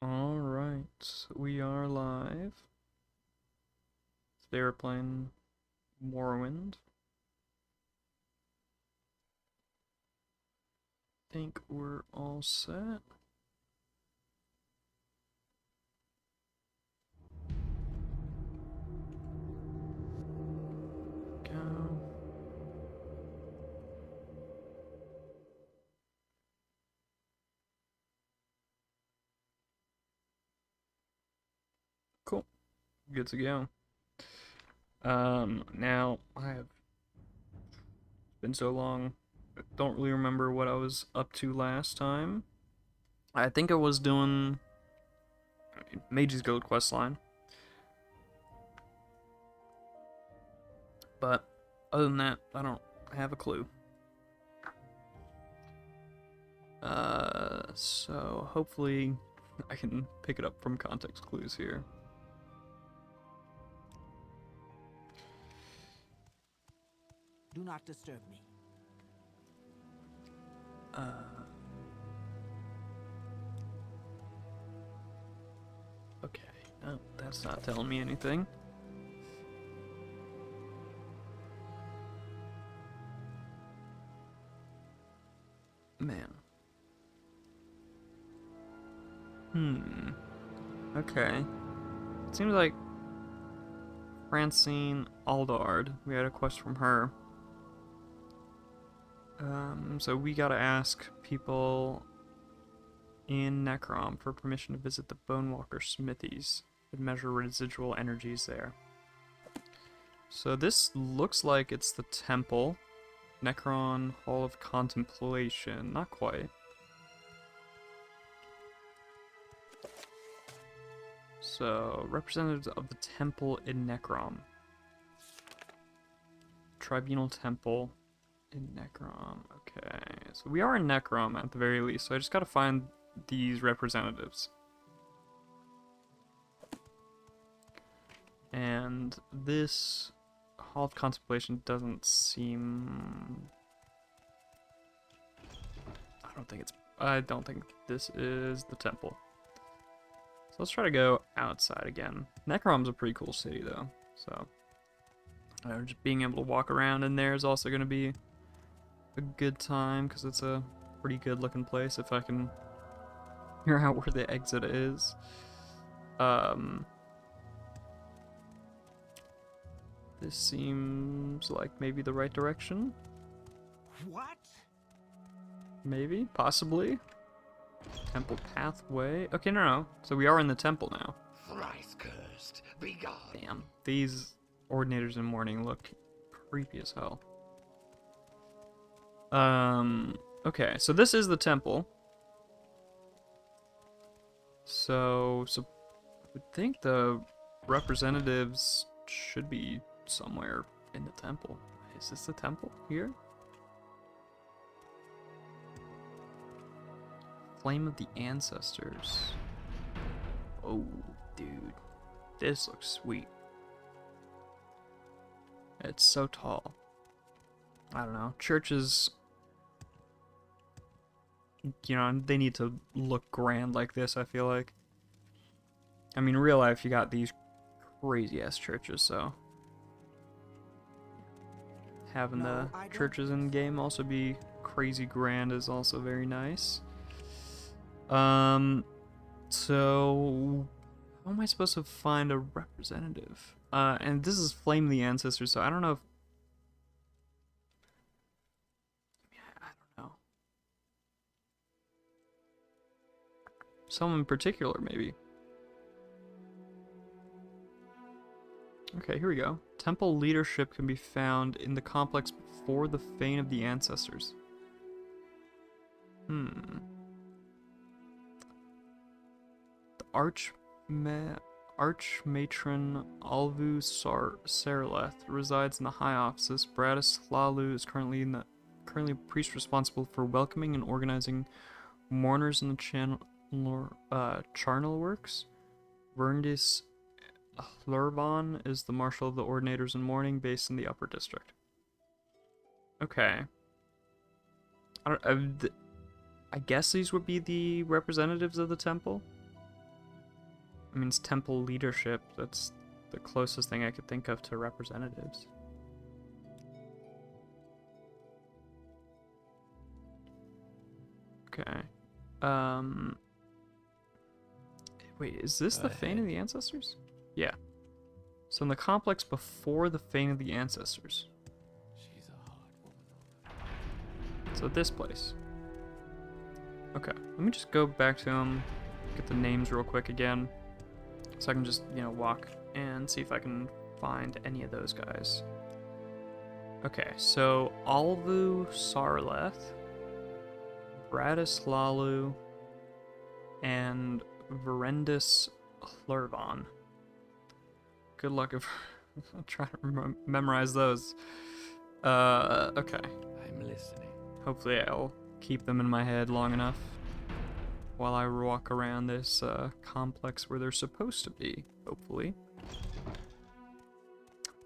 Alright, we are live. Today we're playing Morrowind. Think we're all set. Go. Cool. Good to go. Now I have been so long. I don't really remember what I was up to last time. I think I was doing Mage's Guild questline. But other than that, I don't have a clue. So hopefully I can pick it up from context clues here. Do not disturb me. Okay. Oh, that's not telling me anything. Man. Okay. It seems like Francine Aldard. We had a quest from her. So we gotta ask people in Necrom for permission to visit the Bonewalker Smithies and measure residual energies there. So this looks like it's the temple. Necron Hall of Contemplation. Not quite. So, representatives of the temple in Necrom. Tribunal temple in Necrom. Okay, so we are in Necrom at the very least, so I just gotta find these representatives. And this Hall of Contemplation doesn't seem... I don't think this is the temple. So let's try to go outside again. Necrom's a pretty cool city though, so just being able to walk around in there is also going to be a good time because it's a pretty good looking place if I can figure out where the exit is. This seems like maybe the right direction. What? Maybe, possibly. Temple pathway. Okay, no. So we are in the temple now. Thrice cursed, be gone. Damn, these ordinators in mourning look creepy as hell. Okay, so this is the temple. So I would think the representatives should be somewhere in the temple. Is this the temple here? Flame of the Ancestors. Oh, dude. This looks sweet. It's so tall. I don't know. Churches, you know, they need to look grand like this, I feel like. I mean, in real life, you got these crazy-ass churches, so... having the churches in the game also be crazy grand is also very nice. So... how am I supposed to find a representative? And this is Flame of the Ancestors, so I don't know if... I don't know. Someone in particular, maybe. Okay, here we go. Temple leadership can be found in the complex before the Fane of the Ancestors. The Archmatron Alvu Saraleth resides in the High Offices. Bratislalu is currently a priest responsible for welcoming and organizing mourners in the charnel works. Verndis Hlurban is the Marshal of the Ordinators in Mourning, based in the Upper District. Okay. I guess these would be the representatives of the temple? I mean, it's temple leadership. That's the closest thing I could think of to representatives. Okay. Wait, is this the Fane of the Ancestors? Yeah. So in the complex before the Fane of the Ancestors. She's a hard woman. So this place. Okay, let me just go back to them, get the names real quick again, so I can just, you know, walk and see if I can find any of those guys. Okay, so Alvu Sarleth, Bratislalu, and Verendus Hlurvan. Good luck if I'm trying to memorize those. Okay. I'm listening. Hopefully I'll keep them in my head long enough while I walk around this complex where they're supposed to be, hopefully.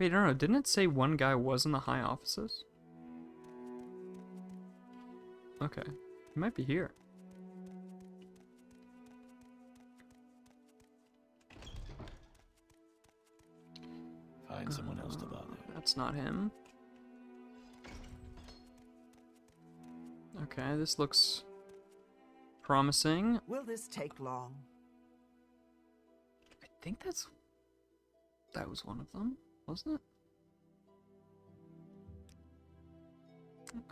Wait, no, didn't it say one guy was in the high offices? Okay, he might be here. Find someone else to bother. That's not him. Okay, this looks promising. Will this take long? I think that was one of them, wasn't it?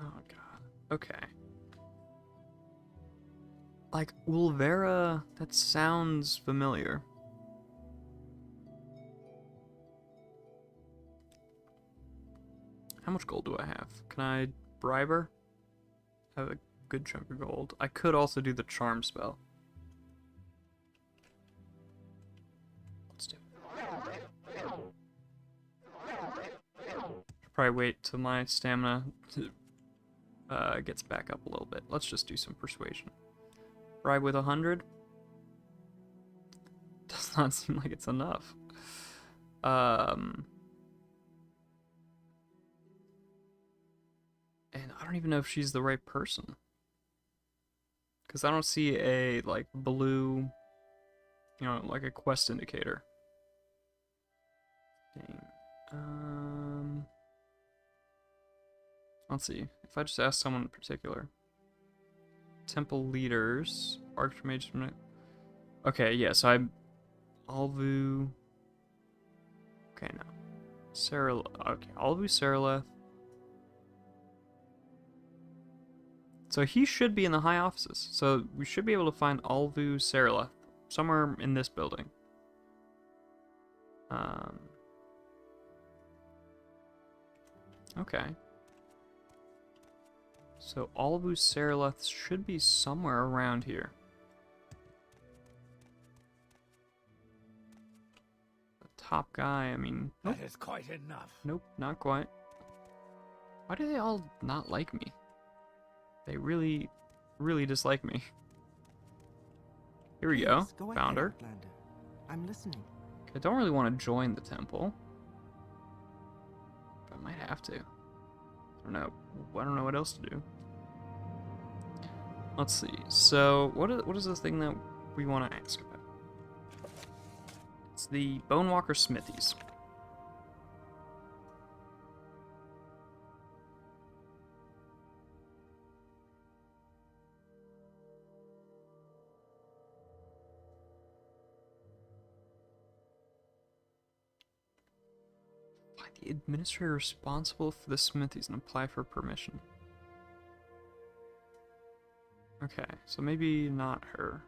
Oh god. Okay. Like Ulvera, that sounds familiar. How much gold do I have? Can I bribe her? I have a good chunk of gold. I could also do the charm spell. Let's do it. Should probably wait till my stamina gets back up a little bit. Let's just do some persuasion. Bribe with 100. Does not seem like it's enough. And I don't even know if she's the right person. Because I don't see a, like, blue, you know, like a quest indicator. Dang. Let's see. If I just ask someone in particular. Temple leaders. Archmage. Okay, yeah, so I'm Alvu. Okay, no. Sarah. Okay, Alvu Saraleth. So he should be in the high offices. So we should be able to find Alvu Saraleth somewhere in this building. Okay. So Alvu Saraleth should be somewhere around here. The top guy, I mean... Nope, That is quite enough. nope, not quite. Why do they all not like me? They really, really dislike me. Here we go. Please, go Found her. ahead, Outlander. I'm listening. I don't really want to join the temple. But I might have to. I don't know. I don't know what else to do. Let's see. So, what is the thing that we want to ask about? It's the Bonewalker Smithies. Find the administrator responsible for the smithies and apply for permission. Okay, so maybe not her.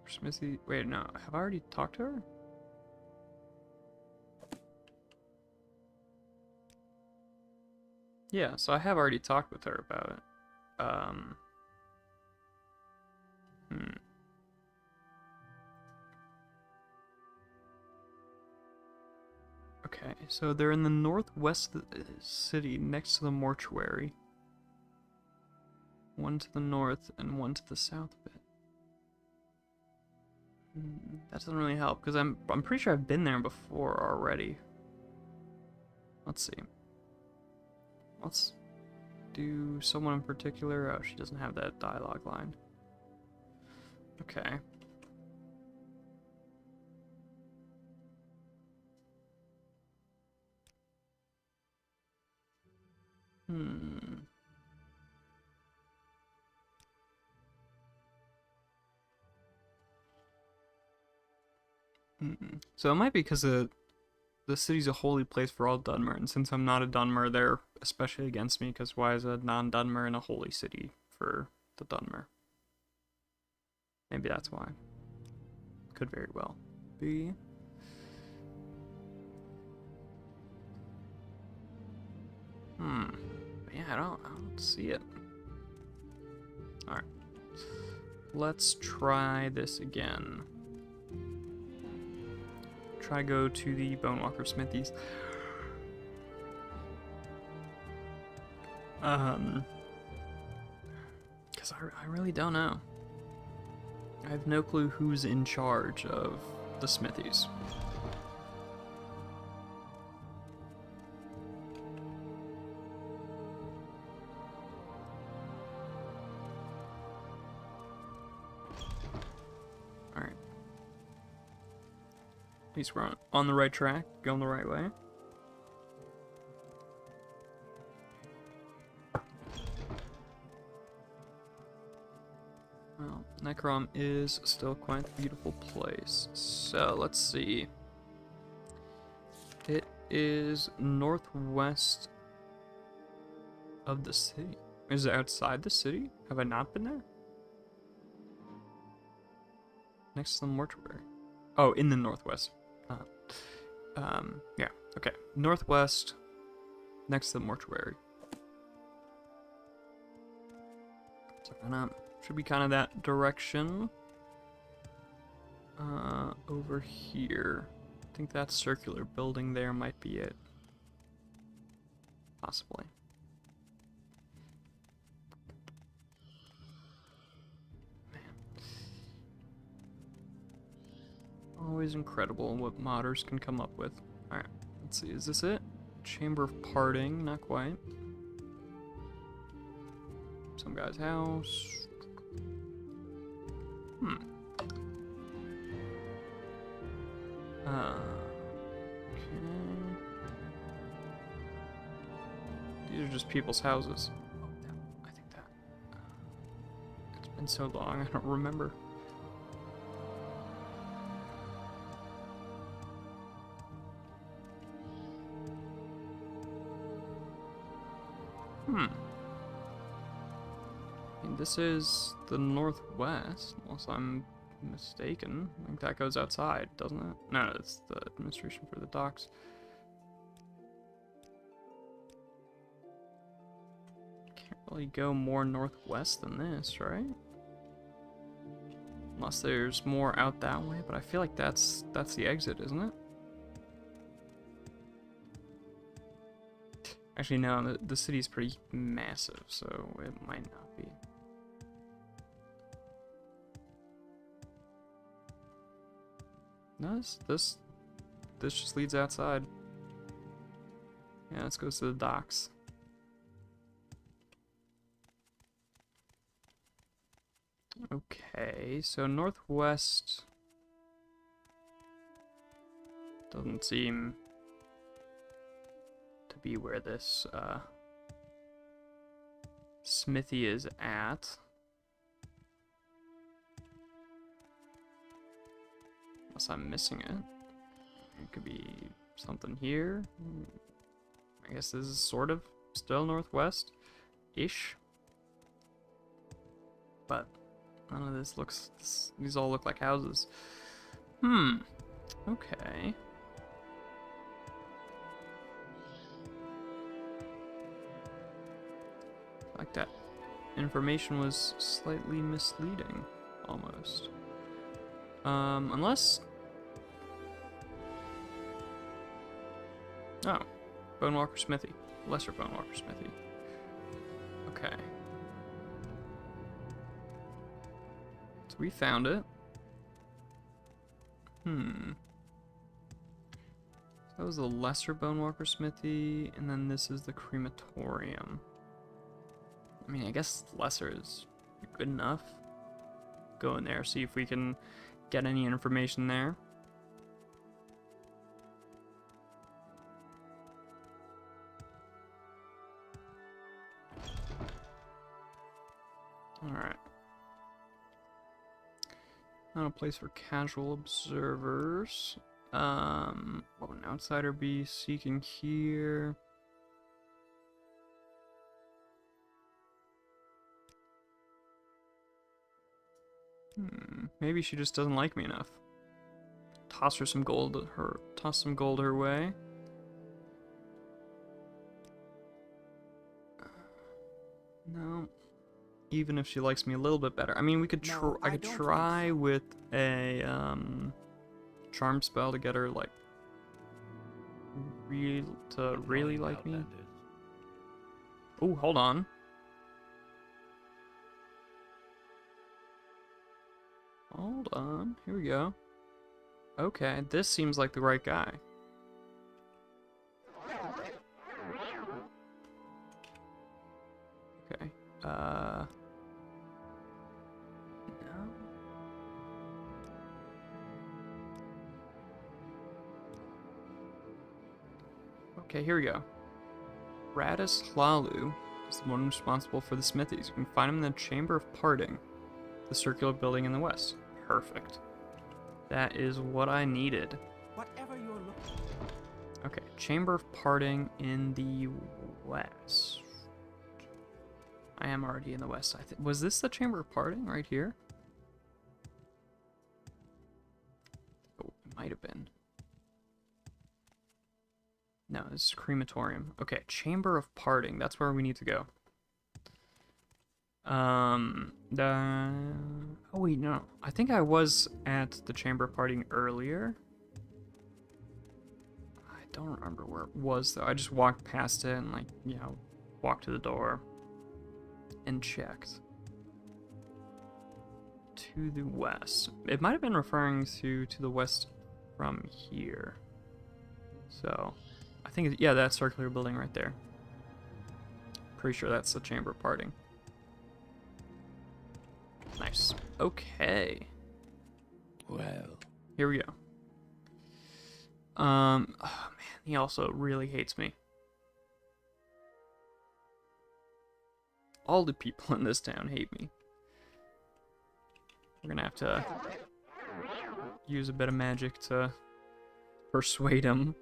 Smithy. Wait, no. Have I already talked to her? Yeah, so I have already talked with her about it. Okay, so they're in the northwest of the city, next to the mortuary. One to the north and one to the south of it. That doesn't really help because I'm pretty sure I've been there before already. Let's see. Let's do someone in particular. Oh, she doesn't have that dialogue line. Okay. Hmm. So it might be because the city's a holy place for all Dunmer, and since I'm not a Dunmer, they're especially against me, because why is a non-Dunmer in a holy city for the Dunmer? Maybe that's why. Could very well be. But yeah, I don't see it. Alright. Let's try this again. Try to go to the Bonewalker Smithies. Because I really don't know. I have no clue who's in charge of the Smithies. Alright. At least we're on the right track, going the right way. Well, Necrom is still quite a beautiful place. So, let's see. It is northwest of the city. Is it outside the city? Have I not been there? Next to the mortuary. Oh, in the northwest. Yeah, okay. Northwest, next to the mortuary. So should be kind of that direction. Over here. I think that circular building there might be it. Possibly. Always incredible what modders can come up with. Alright, let's see, is this it? Chamber of Parting, not quite. Some guy's house. Okay. These are just people's houses. Oh, I think that. It's been so long, I don't remember. This is the northwest, unless I'm mistaken. I think that goes outside, doesn't it? No, it's the administration for the docks. Can't really go more northwest than this, right? Unless there's more out that way, but I feel like that's the exit, isn't it? Actually, no, the city's pretty massive, so it might not be. No, this just leads outside. Yeah, this goes to the docks. Okay, so northwest doesn't seem to be where this smithy is at. Unless I'm missing it. It could be something here. I guess this is sort of still northwest-ish. But none of this looks... these all look like houses. Okay. Like that information was slightly misleading, almost. Unless... oh, Bonewalker Smithy. Lesser Bonewalker Smithy. Okay. So we found it. Hmm. That was the lesser Bonewalker Smithy, and then this is the crematorium. I mean, I guess lesser is good enough. Go in there, see if we can get any information there. Alright. Not a place for casual observers. What would an outsider be seeking here? Maybe she just doesn't like me enough. Toss some gold her way. No. Even if she likes me a little bit better. I mean, I could try with a charm spell to get her like really like me. Oh, hold on. Hold on. Here we go. Okay, this seems like the right guy. Okay. No. Okay, here we go. Radis Hlalu is the one responsible for the smithies. You can find him in the Chamber of Parting, the circular building in the west. Perfect. That is what I needed. Whatever you're looking. Okay, Chamber of Parting in the west. I am already in the west. Was this the Chamber of Parting right here? Oh, it might have been. No, this is crematorium. Okay, Chamber of Parting. That's where we need to go. Oh wait, no. I think I was at the Chamber of Parting earlier. I don't remember where it was though. I just walked past it and like, you know, walked to the door and checked. To the west. It might have been referring to the west from here. So, I think, yeah, that circular building right there. Pretty sure that's the Chamber of Parting. Nice. Okay. Well. Here we go. Oh man, he also really hates me. All the people in this town hate me. We're gonna have to use a bit of magic to persuade him.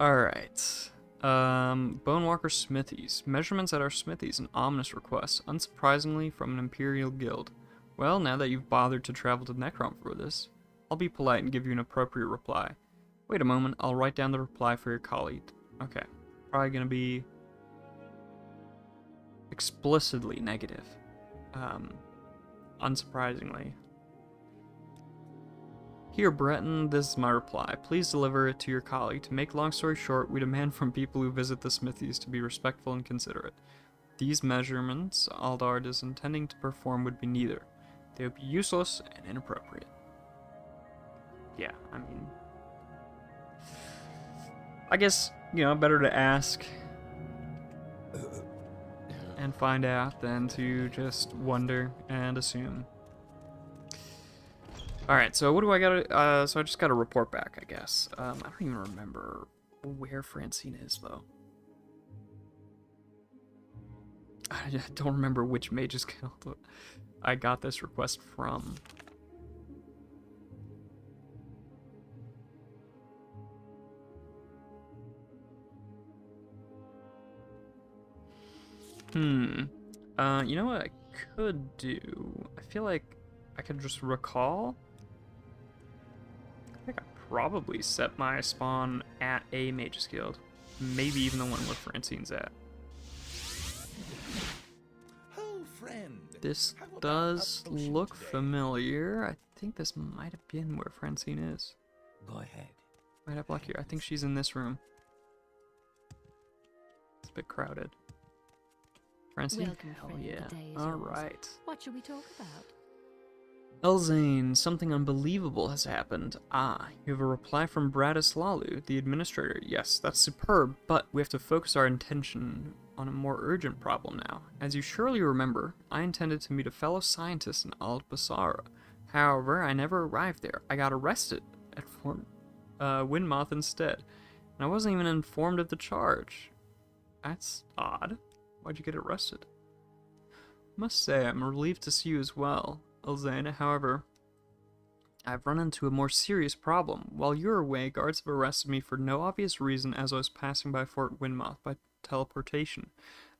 Alright. Bonewalker Smithies. Measurements at our smithies, an ominous request, unsurprisingly from an Imperial guild. Well, now that you've bothered to travel to Necrom for this, I'll be polite and give you an appropriate reply. Wait a moment, I'll write down the reply for your colleague. Okay. Probably gonna be explicitly negative. Unsurprisingly. Here, Breton, this is my reply. Please deliver it to your colleague. To make long story short, we demand from people who visit the smithies to be respectful and considerate. These measurements Aldard is intending to perform would be neither. They would be useless and inappropriate. Yeah, I mean, I guess, you know, better to ask and find out than to just wonder and assume. Alright, so what do I gotta, so I just gotta report back, I guess. I don't even remember where Francine is, though. I don't remember which Mage's Guild I got this request from. You know what I could do? I feel like I could just recall. I think I probably set my spawn at a Mage's Guild. Maybe even the one where Francine's at. Oh, friend. This How about does a potion look today? familiar. I think this might have been where Francine is. Go ahead. Might have luck here. I think she's in this room. It's a bit crowded. Francine? Welcome, Hell friend. yeah. The day is yours. Alright. What shall we talk about? Elzane, something unbelievable has happened. Ah, you have a reply from Bratislalu, the administrator. Yes, that's superb, but we have to focus our attention on a more urgent problem now. As you surely remember, I intended to meet a fellow scientist in Alt-Basara. However, I never arrived there. I got arrested at Fort Windmoth instead, and I wasn't even informed of the charge. That's odd. Why'd you get arrested? Must say, I'm relieved to see you as well, Elzane. However, I've run into a more serious problem. While you were away, guards have arrested me for no obvious reason as I was passing by Fort Windmoth by teleportation.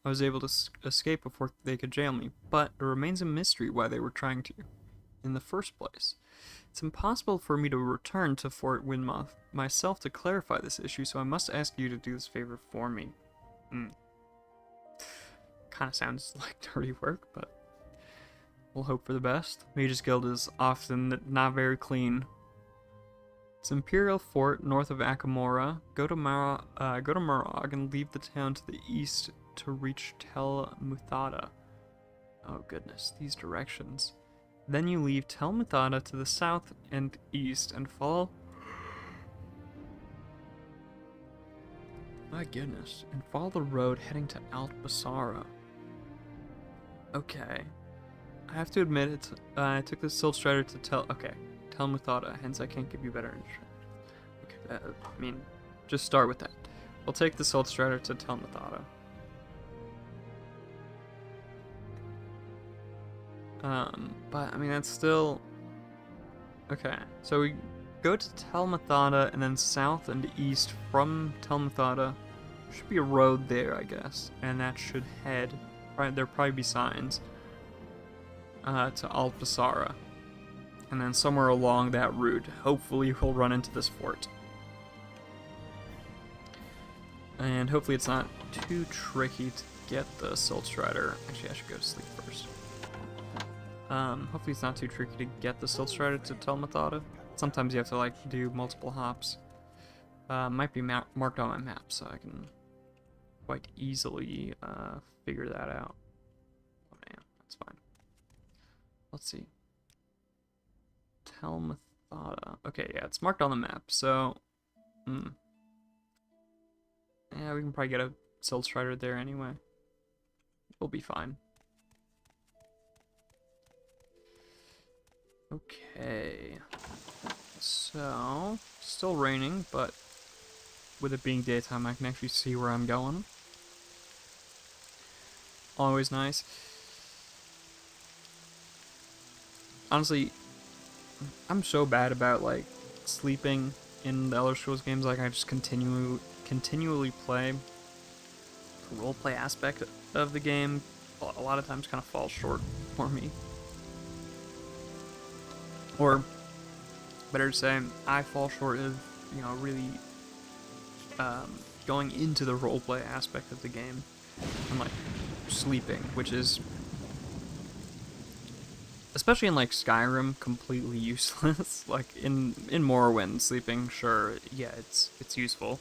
I was able to escape before they could jail me, but it remains a mystery why they were trying to in the first place. It's impossible for me to return to Fort Windmoth myself to clarify this issue, so I must ask you to do this favor for me. Kind of sounds like dirty work, but we'll hope for the best. Mage's Guild is often not very clean. It's Imperial Fort north of Akamora. Go to Murag and leave the town to the east to reach Tel Muthada. Oh goodness, these directions. Then you leave Tel Muthada to the south and east and follow. My goodness, and follow the road heading to Alt-Basara. Okay. I have to admit, I took the Silt Strider to Tel Muthada, hence I can't give you better instructions. Okay, I mean, just start with that. We'll take the Silt Strider to Tel Muthada. But, I mean, that's still... Okay, so we go to Tel Muthada, and then south and east from Tel Muthada. Should be a road there, I guess, and that should head... There'll probably be signs. To Alt-Basara. And then somewhere along that route, hopefully we'll run into this fort. And hopefully it's not too tricky to get the Silt Strider. Actually, I should go to sleep first. Hopefully it's not too tricky to get the Silt Strider to Tel Muthada. Sometimes you have to, like, do multiple hops. Might be marked on my map, so I can quite easily figure that out. Oh man, that's fine. Let's see. Tel Muthada. Okay, yeah, it's marked on the map, so... Yeah, we can probably get a Silt Strider there anyway. We'll be fine. Okay. So, still raining, but with it being daytime, I can actually see where I'm going. Always nice. Honestly, I'm so bad about, like, sleeping in the Elder Scrolls games. Like, I just continually play. The roleplay aspect of the game a lot of times kind of falls short for me. Or, better to say, I fall short of, you know, really going into the roleplay aspect of the game. I'm, like, sleeping, which is... especially in, like, Skyrim, completely useless. Like, in Morrowind, sleeping, sure, yeah, it's useful.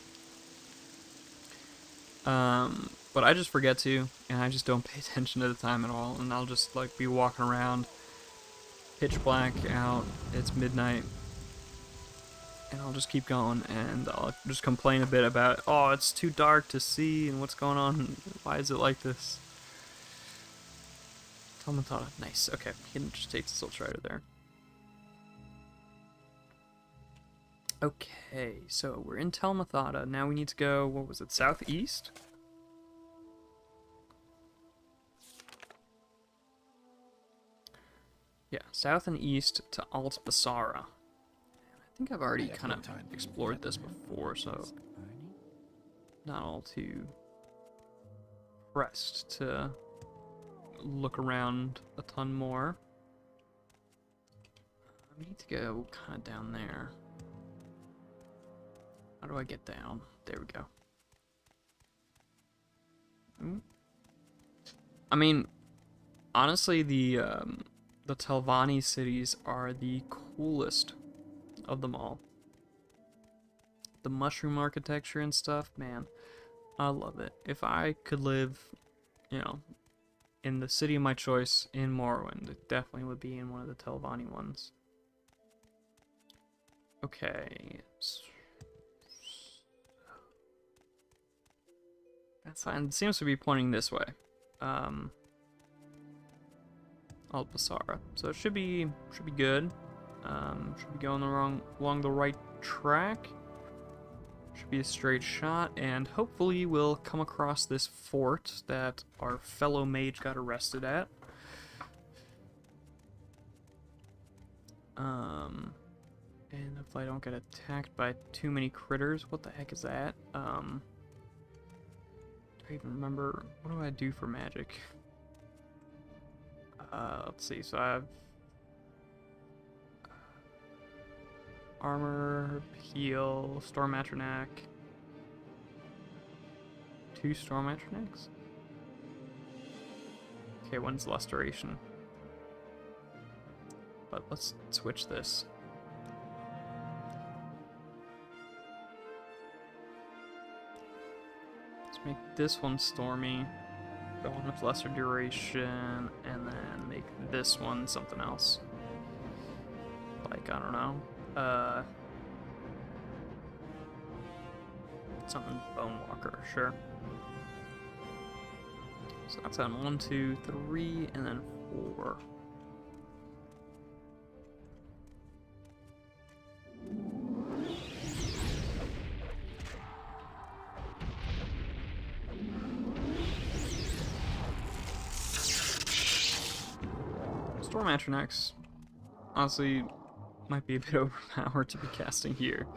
But I just forget to, and I just don't pay attention to the time at all, and I'll just, like, be walking around, pitch black out, it's midnight, and I'll just keep going, and I'll just complain a bit about, oh, it's too dark to see, and what's going on, why is it like this? Tel Muthada, nice, okay, he can just take the Silt Strider there. Okay, so we're in Tel Muthada, now we need to go, what was it, southeast? Yeah, south and east to Alt-Basara. I think I've already kind of explored this before, so not all too pressed to look around a ton more. We need to go kind of down there. How do I get down? There we go. I mean, honestly, the Telvanni cities are the coolest of them all. The mushroom architecture and stuff, man, I love it. If I could live, you know, in the city of my choice in Morrowind. It definitely would be in one of the Telvanni ones. Okay. That sign seems to be pointing this way. Alpasara. So it should be good. Should be going along the right track. Should be a straight shot, and hopefully we'll come across this fort that our fellow mage got arrested at. And if I don't get attacked by too many critters, what the heck is that? Do I even remember, what do I do for magic? Let's see, so I have armor, heal, Storm Atronac. 2 Storm Atronacs? Okay, one's Lusteration. But let's switch this. Let's make this one Stormy. Go on with lesser duration, and then make this one something else. Like, I don't know. Something Bone Walker, sure. So that's on 1, 2, 3, and then 4. Storm Atronax, honestly, might be a bit overpowered to be casting here.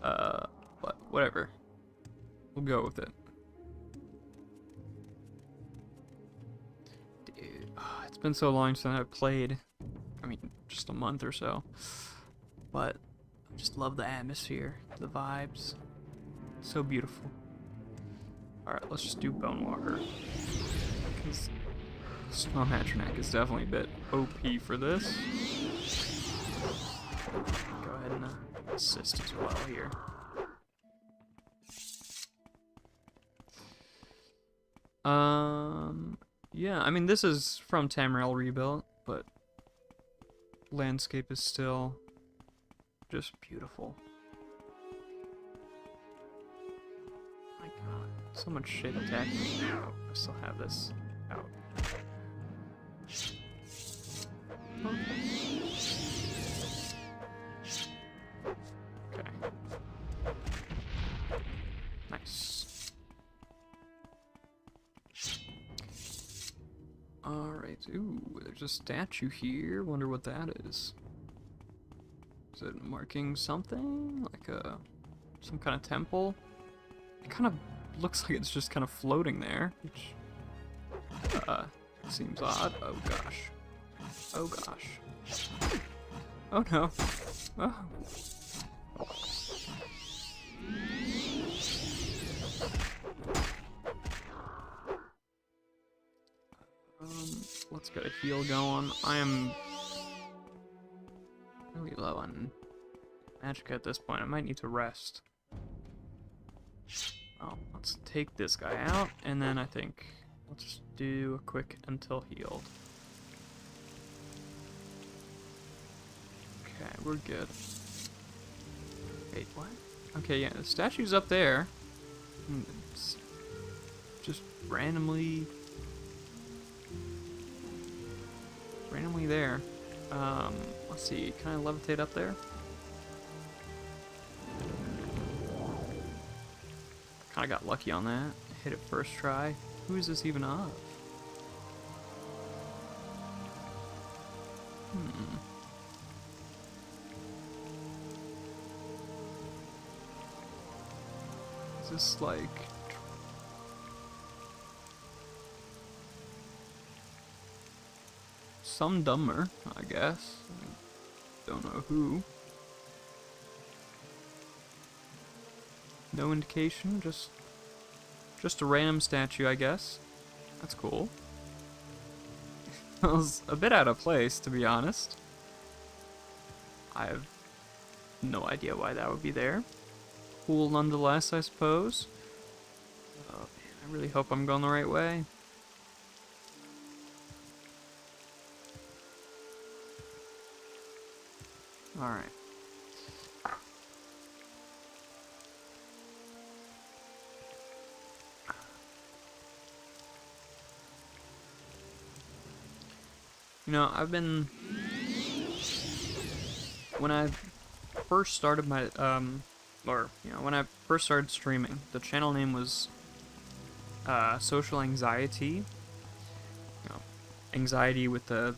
But whatever. We'll go with it. Dude, it's been so long since I've played. I mean, just a month or so. But I just love the atmosphere, the vibes. So beautiful. Alright, let's just do Bone Walker. Because Storm Atronac is definitely a bit OP for this. Go ahead and assist as well here. Yeah, I mean, this is from Tamriel rebuilt, but landscape is still just beautiful. My god, so much shit attacking me now. I still have this out. Okay. Nice. Alright, ooh, there's a statue here. Wonder what that is. Is it marking something? Like some kind of temple? It kind of looks like it's just kind of floating there, which seems odd. Oh gosh. Oh gosh. Oh no. Oh. Let's get a heal going. I am really low on magic at this point. I might need to rest. Oh, let's take this guy out, and then I think let's just do a quick until healed. Okay, we're good. Wait, what? Okay, yeah, the statue's up there. It's just randomly there. Let's see, can I levitate up there? Kinda got lucky on that. Hit it first try. Who is this even of? Is this like... some dumber, I guess. I don't know who. No indication, just a random statue, I guess. That's cool. Feels a bit out of place, to be honest. I have no idea why that would be there. Cool nonetheless, I suppose. Oh man, I really hope I'm going the right way. Alright. You know, when I first started my, when I first started streaming, the channel name was, Social Anxiety. You know, anxiety with the,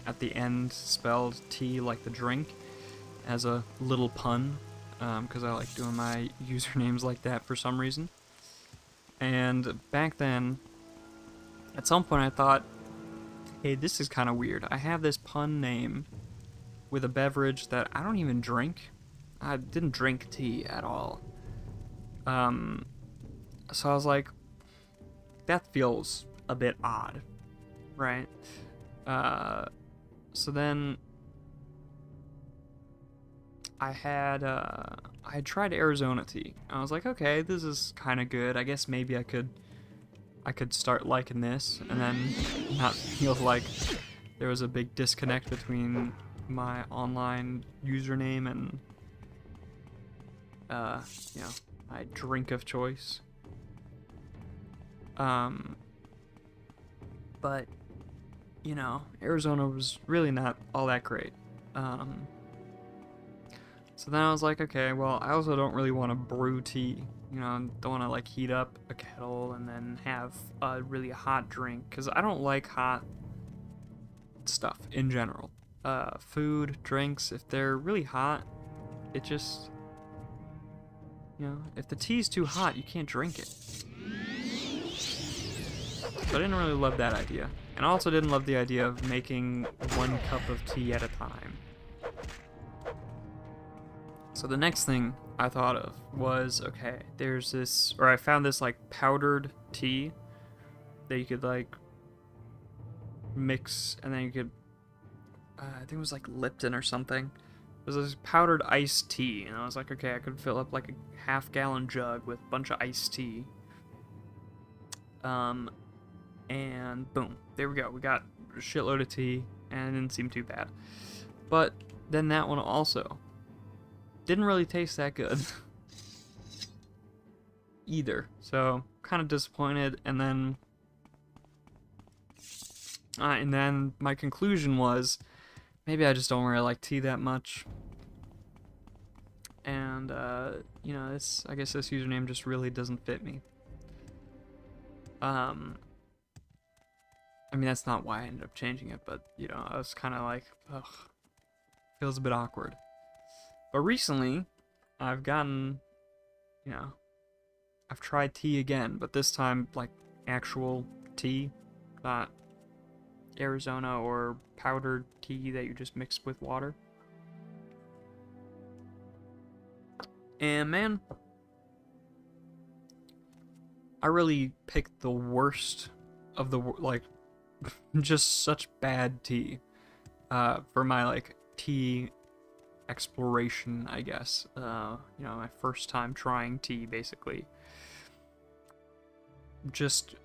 at the end, spelled T like the drink, as a little pun, because I like doing my usernames like that for some reason. And back then, at some point I thought, hey, this is kind of weird. I have this pun name with a beverage that I don't even drink. I didn't drink tea at all. So I was like, that feels a bit odd, right? So then I had tried Arizona tea. I was like, okay, this is kind of good. I guess maybe I could start liking this, and then not feel like there was a big disconnect between my online username and, you know, my drink of choice. But, you know, Arizona was really not all that great. So then I was like, okay, well, I also don't really want to brew tea. You know, don't want to, like, heat up a kettle and then have a really hot drink, because I don't like hot stuff in general. Food, drinks, if they're really hot, it just, you know, if the tea's too hot, you can't drink it. So I didn't really love that idea. And I also didn't love the idea of making 1 cup of tea at a time. So the next thing I thought of was, okay, there's this, or I found this, like, powdered tea that you could, like, mix, and then you could, I think it was, like, Lipton or something. It was this powdered iced tea, and I was like, okay, I could fill up, like, a half-gallon jug with a bunch of iced tea. And boom, there we go. We got a shitload of tea, and it didn't seem too bad. But then that one also didn't really taste that good either. So kind of disappointed. And then my conclusion was, maybe I just don't really like tea that much. And you know, I guess this username just really doesn't fit me. I mean, that's not why I ended up changing it, but, you know, I was kind of like, ugh, feels a bit awkward. But recently, I've gotten, you know, I've tried tea again, but this time, like, actual tea, not Arizona or powdered tea that you just mix with water. And man, I really picked the worst of the, like, just such bad tea for my, like, tea exploration, I guess. You know, my first time trying tea, basically. Just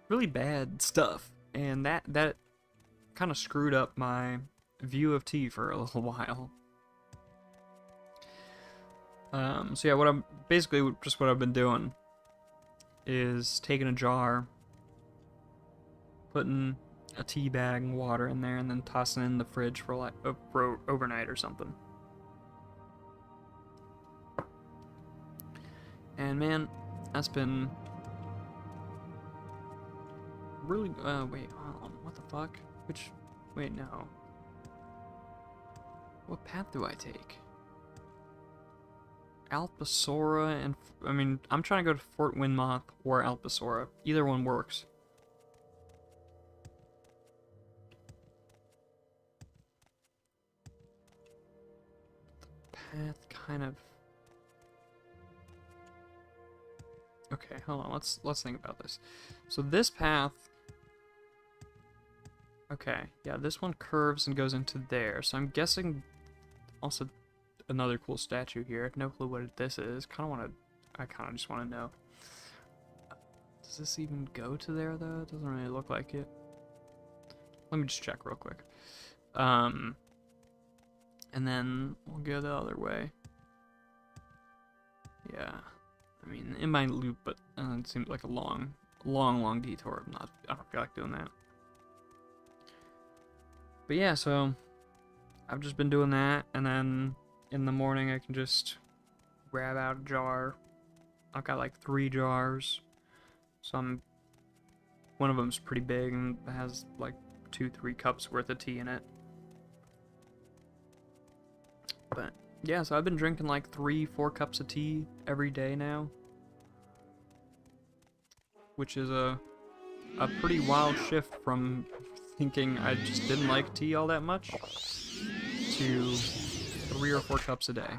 really bad stuff, and that kind of screwed up my view of tea for a little while. So yeah, what I've been doing is taking a jar, putting a tea bag and water in there, and then tossing it in the fridge for like for overnight or something. And man, that's been really. Wait, hold on. What the fuck? Wait, no. What path do I take? Alpasora and I mean, I'm trying to go to Fort Windmoth or Alpasora. Either one works. Path kind of. Okay, hold on. Let's think about this. So this path. Okay, yeah, this one curves and goes into there. So I'm guessing. Also, another cool statue here. No clue what this is. I kind of just want to know. Does this even go to there though? It doesn't really look like it. Let me just check real quick. and then we'll go the other way. Yeah, I mean, it might loop, but it seems like a long detour. I don't feel like doing that. But yeah, so I've just been doing that, and then in the morning I can just grab out a jar. I've got like 3 jars, so one of them's pretty big and has like 2-3 cups worth of tea in it. But yeah, so I've been drinking like 3-4 cups of tea every day now, which is a pretty wild shift from thinking I just didn't like tea all that much to 3 or 4 cups a day.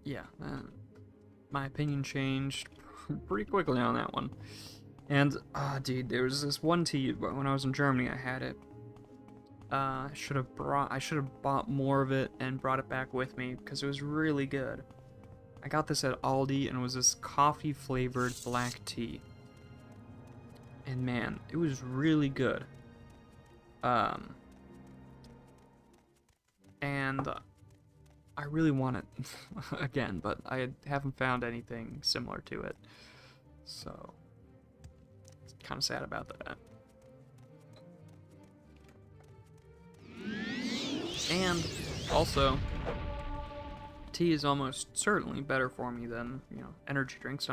Yeah, my opinion changed pretty quickly on that one. And, dude, there was this one tea, when I was in Germany, I had it. I should have bought more of it and brought it back with me, because it was really good. I got this at Aldi, and it was this coffee-flavored black tea. And man, it was really good. And I really want it again, but I haven't found anything similar to it. So, it's kind of sad about that. And also, tea is almost certainly better for me than, energy drinks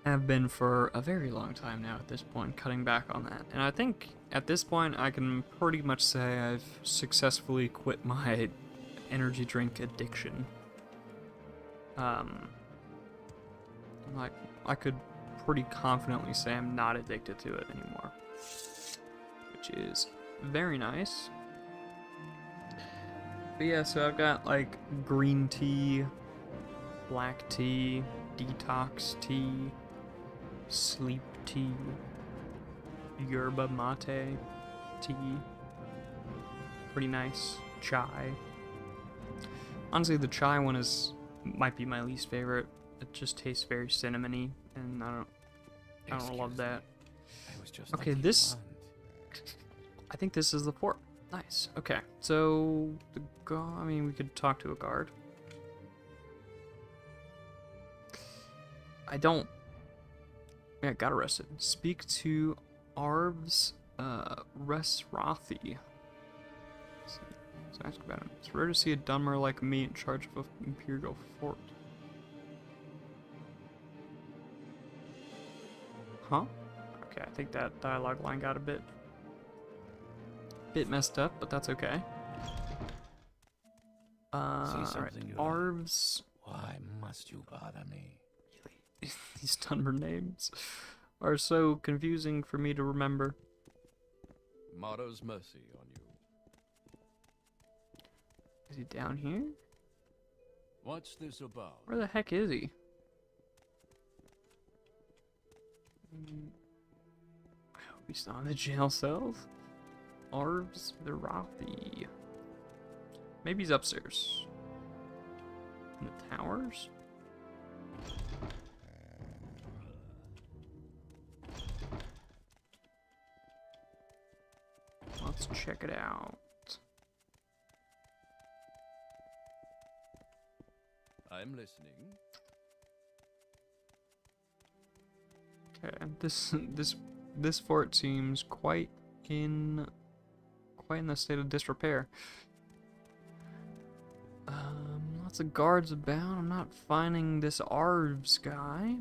have been for a very long time now at this point, cutting back on that. And I think at this point I can pretty much say I've successfully quit my energy drink addiction. Like, I could pretty confidently say I'm not addicted to it anymore, which is very nice. But yeah, so I've got like green tea, black tea, detox tea, sleep tea, yerba mate tea, pretty nice, chai. Honestly, the chai one might be my least favorite. It just tastes very cinnamony, and I don't love that. Okay, this, I think this is the port. Nice. Okay, so I mean, we could talk to a guard. Yeah, got arrested. Speak to Arvs Resrathi. So ask about him. It's rare to see a Dunmer like me in charge of an Imperial fort. Huh? Okay, I think that dialogue line got a bit messed up, but that's okay. Alright, Arvs. Why must you bother me? These Dunmer names are so confusing for me to remember. Morrow's mercy on you. Is he down here? What's this about? Where the heck is he? I hope he's not in the jail cells. Arvs Virathi. Maybe he's upstairs. In the towers? Let's check it out. I'm listening. Okay, this fort seems quite in the state of disrepair. Lots of guards about. I'm not finding this Arvs guy.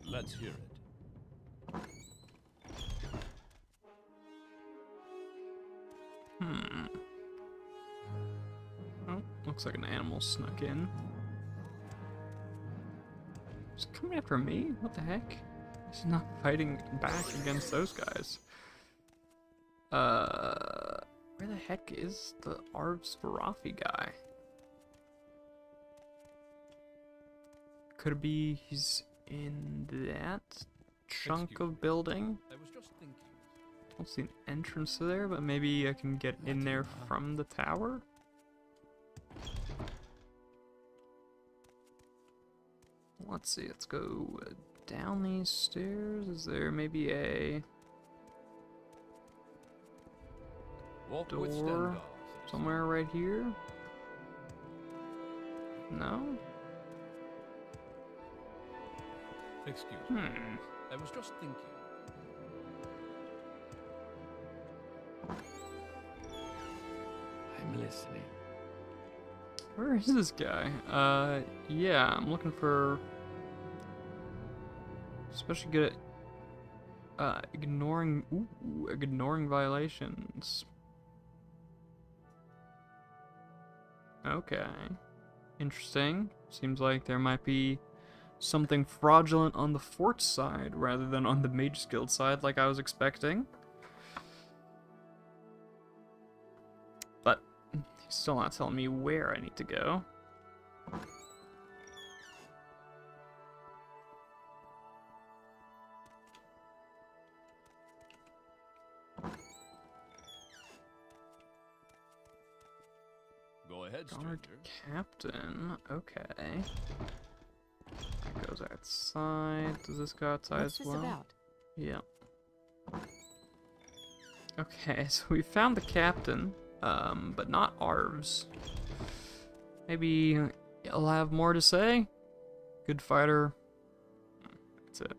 Let's hear it. Oh, looks like an animal snuck in. He's coming after me? What the heck? He's not fighting back against those guys. Where the heck is the Arvs Virathi guy? Could it be he's in that chunk of building? I was just thinking. Don't see an entrance to there, but maybe I can get in there from the tower? Let's see, let's go down these stairs. Is there maybe a Walk door with Stendhal, somewhere right here? No? Excuse me. Hmm. I was just thinking. I'm listening. Where is this guy? Yeah, I'm looking for... Especially good at ignoring violations. Okay. Interesting. Seems like there might be something fraudulent on the fort side rather than on the Mage's Guild side like I was expecting. But he's still not telling me where I need to go. Go ahead, Guard stranger. Captain. Okay. That goes outside. Does this go outside What's as this well? about? Yeah. Okay, so we found the captain, but not Arvs. Maybe he'll have more to say? Good fighter. That's it.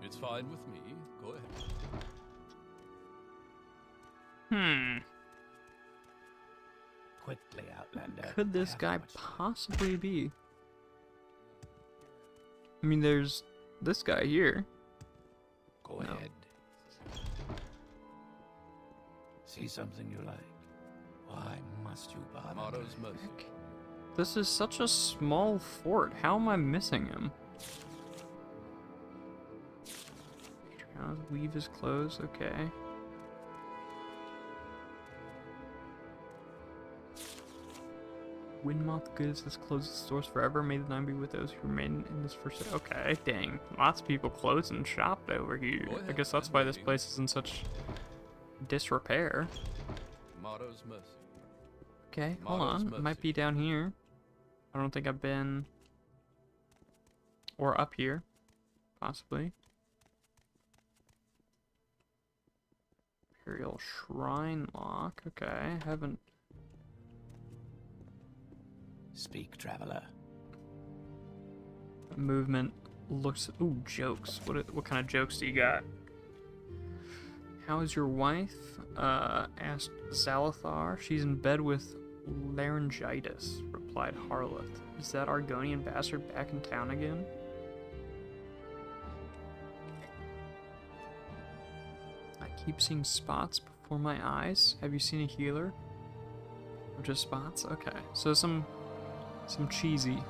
It's fine with me. Go ahead. Quickly, Outlander. Could this I have guy much to- possibly be? I mean, there's this guy here. Go No. ahead. See something you like? Why must you bother Tomorrow's me? mercy. This is such a small fort. How am I missing him? Weave is closed. Okay. Windmoth Goods has closed its doors forever. May the night be with those who remain in this first. Okay, dang. Lots of people closed and shopped over here. Go I ahead, guess that's I'm why this waiting. place is in such disrepair. Tomorrow's mercy. Okay, hold Tomorrow's on. It might mercy. be down here. I don't think I've been. Or up here. Possibly. Imperial Shrine Lock. Okay, haven't. Speak, traveler. Movement looks. Ooh, jokes. What kind of jokes do you got? How is your wife? Asked Zalathar. She's in bed with laryngitis, replied Harleth. Is that Argonian bastard back in town again? I keep seeing spots before my eyes. Have you seen a healer? Or just spots? Okay. So some cheesy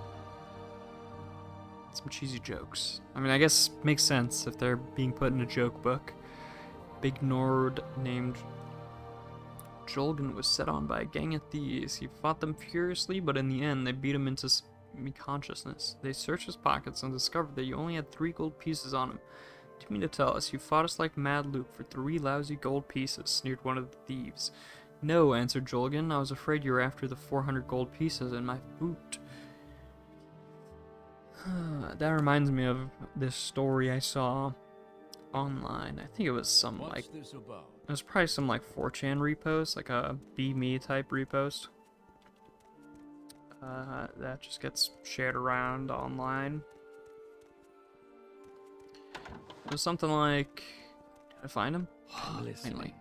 jokes. I mean, I guess makes sense if they're being put in a joke book. Big Nord named Jolgan was set on by a gang of thieves. He fought them furiously, but in the end, they beat him into semi-consciousness. They searched his pockets and discovered that you only had 3 gold pieces on him. Do you mean to tell us you fought us like Mad Luke for 3 lousy gold pieces? Sneered one of the thieves. No, answered Jolgan. I was afraid you were after the 400 gold pieces in my boot. That reminds me of this story I saw online. I think it was some What's like this about? it was probably some like 4chan repost, like a Be Me type repost. That just gets shared around online. It was something like, did I find him? I'm listening. Finally.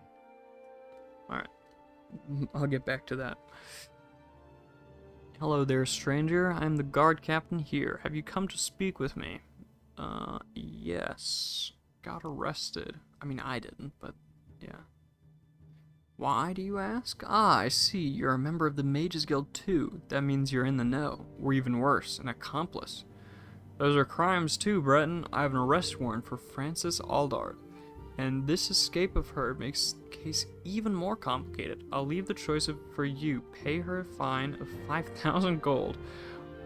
Alright. I'll get back to that. Hello there, stranger. I'm the guard captain here. Have you come to speak with me? Yes. Got arrested. I mean, I didn't, but yeah. Why, do you ask? Ah, I see. You're a member of the Mages Guild too. That means you're in the know. Or even worse, an accomplice. Those are crimes too, Breton. I have an arrest warrant for Frances Aldard. And this escape of her makes the case even more complicated. I'll leave the choice for you. Pay her a fine of 5,000 gold,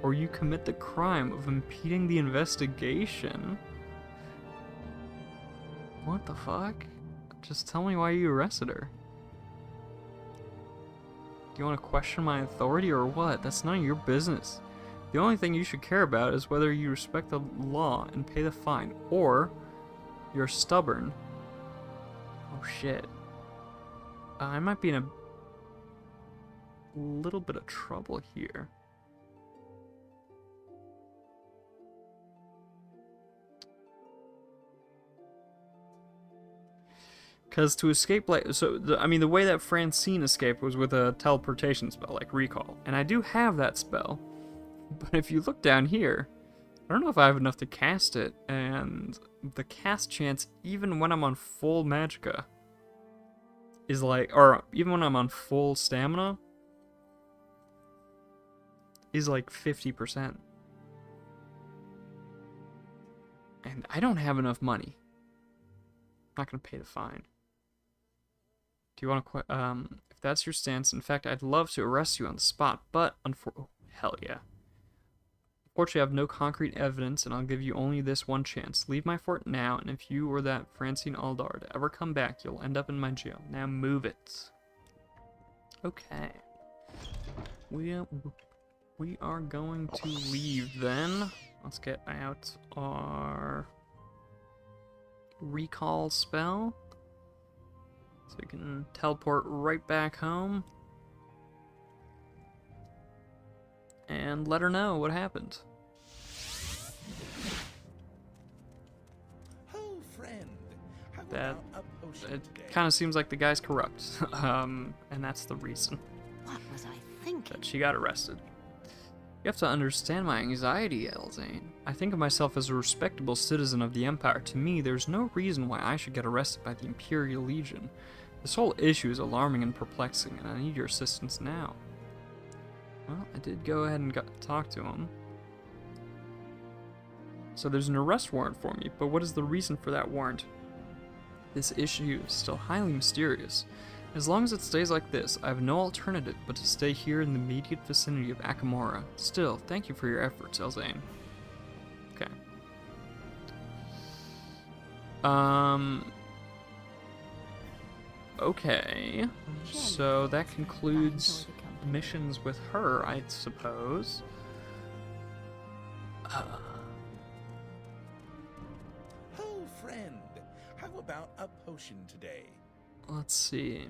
or you commit the crime of impeding the investigation. What the fuck? Just tell me why you arrested her. Do you want to question my authority or what? That's none of your business. The only thing you should care about is whether you respect the law and pay the fine, or you're stubborn. Oh shit. I might be in a little bit of trouble here. Because to escape, like, I mean, the way that Francine escaped was with a teleportation spell, like Recall. And I do have that spell. But if you look down here, I don't know if I have enough to cast it. And the cast chance, even when I'm on full magicka, is like, or even when I'm on full stamina, is like 50%. And I don't have enough money. I'm not going to pay the fine. Do you want to if that's your stance, in fact, I'd love to arrest you on the spot, but oh, hell yeah. Unfortunately, I have no concrete evidence, and I'll give you only this one chance. Leave my fort now, and if you or that Francine Aldard ever come back, you'll end up in my jail. Now move it. Okay. We are going to leave then. Let's get out our recall spell. So we can teleport right back home. And let her know what happened. Oh, friend. How That about a potion it today? kind of seems like the guy's corrupt. And that's the reason What was I thinking? that she got arrested. You have to understand my anxiety, Elzane. I think of myself as a respectable citizen of the Empire. To me, there's no reason why I should get arrested by the Imperial Legion. This whole issue is alarming and perplexing, and I need your assistance now. Well, I did go ahead and talk to him. So there's an arrest warrant for me, but what is the reason for that warrant? This issue is still highly mysterious. As long as it stays like this, I have no alternative but to stay here in the immediate vicinity of Akamora. Still, thank you for your efforts, Elzane. Okay. Okay. So that concludes missions with her, I suppose. Oh, friend. How about a potion today? Let's see.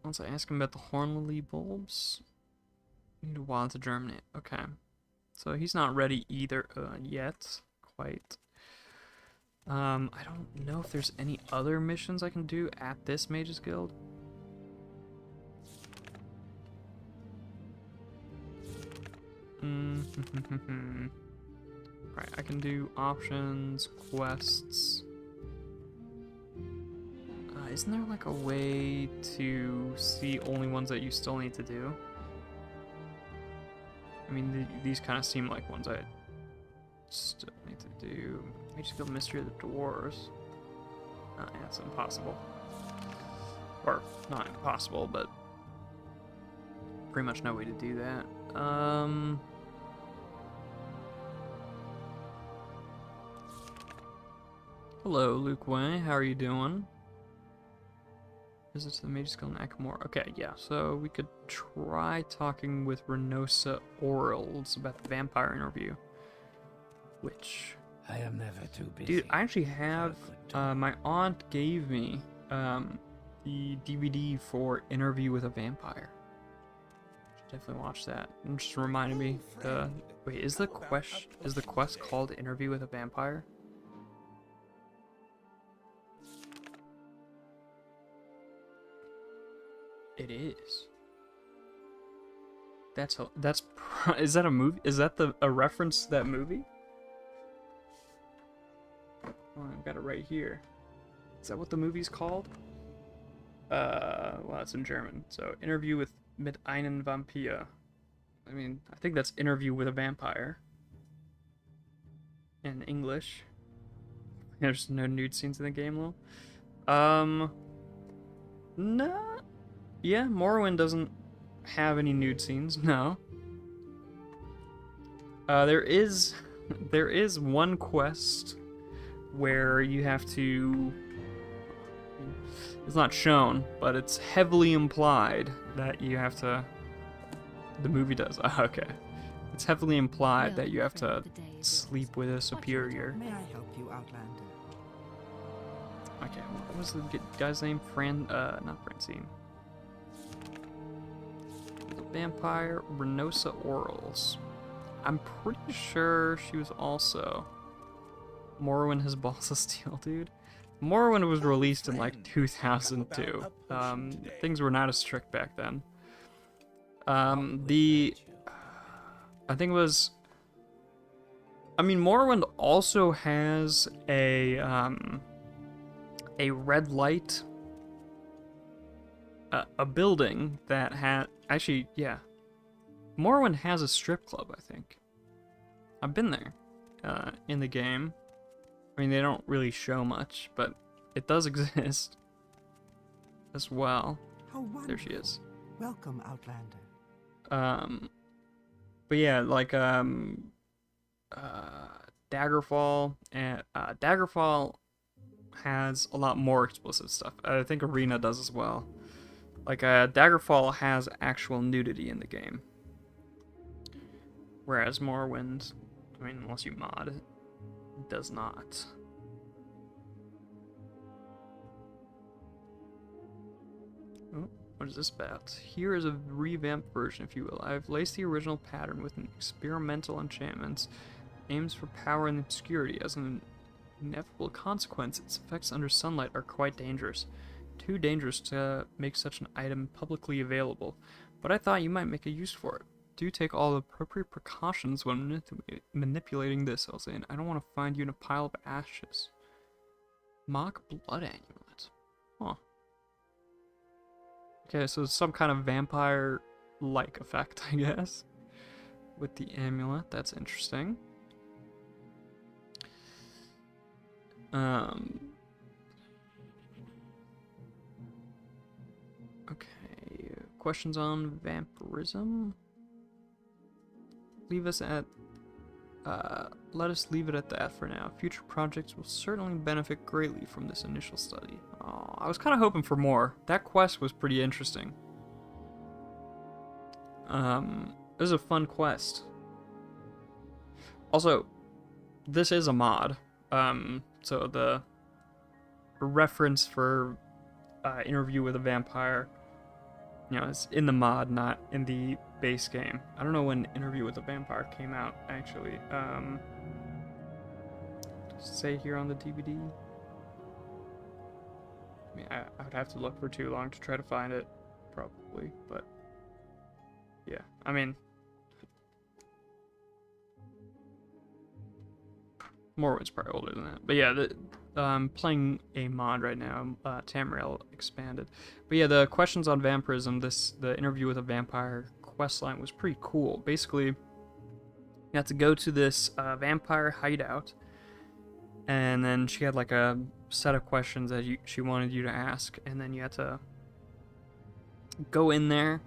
Once I ask him about the horn lily bulbs, need a while to germinate. Okay. So he's not ready either yet, quite. I don't know if there's any other missions I can do at this Mage's Guild. Right, I can do options, quests. Isn't there like a way to see only ones that you still need to do? I mean, these kind of seem like ones I still need to do. Mage's Guild Mystery of the Dwarves. Yeah, it's impossible. Or, not impossible, but pretty much no way to do that. Hello, Luke Way. How are you doing? Visit to the Mage's Guild in Akamora. Okay, yeah, so we could try talking with Renosa Orals about the vampire interview. Which... I am never too busy. Dude, I actually have... for a good talk. my aunt gave me the DVD for Interview with a Vampire. Should definitely watch that. And just reminded me... wait, is the quest called Interview with a Vampire? It is. Is that a movie? Is that a reference to that movie? Oh, I've got it right here. Is that what the movie's called? Well, it's in German. So, Interview mit einem Vampir. I mean, I think that's Interview with a Vampire. In English. There's no nude scenes in the game, though. No. Yeah, Morrowind doesn't have any nude scenes, no. There is one quest where you have to... It's not shown, but it's heavily implied that you have to... The movie does. Okay. It's heavily implied that you have to sleep with a superior. May I help you, Outlander? Okay, what was the guy's name? Not Francine. The vampire Renosa Orals. I'm pretty sure she was also Morrowind has balls of steel, dude. Morrowind was released in like 2002. Things were not as strict back then. I think it was. I mean, Morrowind also has a red light, a building that had actually, yeah. Morrowind has a strip club, I think. I've been there, in the game. I mean, they don't really show much, but it does exist as well. How wonderful. There she is. Welcome, Outlander. But yeah, like, Daggerfall, and, Daggerfall has a lot more explicit stuff. I think Arena does as well. Like, Daggerfall has actual nudity in the game. Whereas Morrowind, I mean, unless you mod it, does not. Oh, what is this about? Here is a revamped version, if you will. I've laced the original pattern with an experimental enchantments, aims for power and obscurity. As an inevitable consequence, its effects under sunlight are quite dangerous. Too dangerous to make such an item publicly available, but I thought you might make a use for it. Do take all the appropriate precautions when manipulating this, Elzane. I don't want to find you in a pile of ashes. Mock blood amulet. Huh. Okay, so it's some kind of vampire-like effect, I guess, with the amulet. That's interesting. Okay, questions on vampirism? Let us leave it at that for now. Future projects will certainly benefit greatly from this initial study. Oh, I was kind of hoping for more. That quest was pretty interesting. It was a fun quest. Also, this is a mod. So the reference for Interview with a Vampire, you know, it's in the mod, not in the base game. I don't know when Interview with a Vampire came out, actually. Does it say here on the DVD? I mean, I would have to look for too long to try to find it, probably, but yeah, I mean, Morrowind's probably older than that, but yeah, playing a mod right now, Tamriel Expanded. But yeah, the questions on vampirism, the Interview with a Vampire questline was pretty cool. Basically, you had to go to this vampire hideout, and then she had like a set of questions that she wanted you to ask, and then you had to go in there.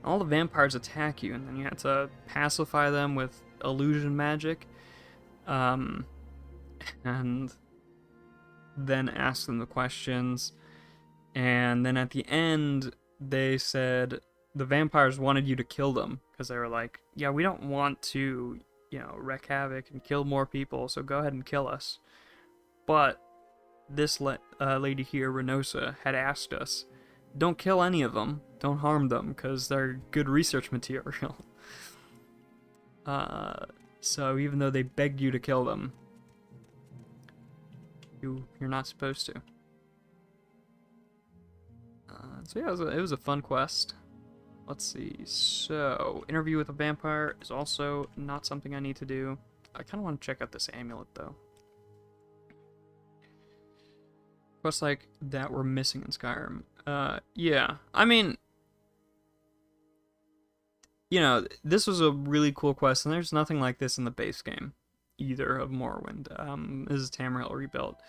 All the vampires attack you, and then you had to pacify them with illusion magic, and then ask them the questions. And then at the end, they said the vampires wanted you to kill them because they were like, yeah, we don't want to, you know, wreak havoc and kill more people, so go ahead and kill us. But this lady here, Renosa, had asked us, don't kill any of them, don't harm them, because they're good research material. So even though they begged you to kill them, you're not supposed to. So yeah, it was a fun quest. Let's see. So, Interview with a Vampire is also not something I need to do. I kind of want to check out this amulet, though. Quests like that were missing in Skyrim. Yeah. I mean, you know, this was a really cool quest, and there's nothing like this in the base game, either, of Morrowind. This is Tamriel Rebuilt.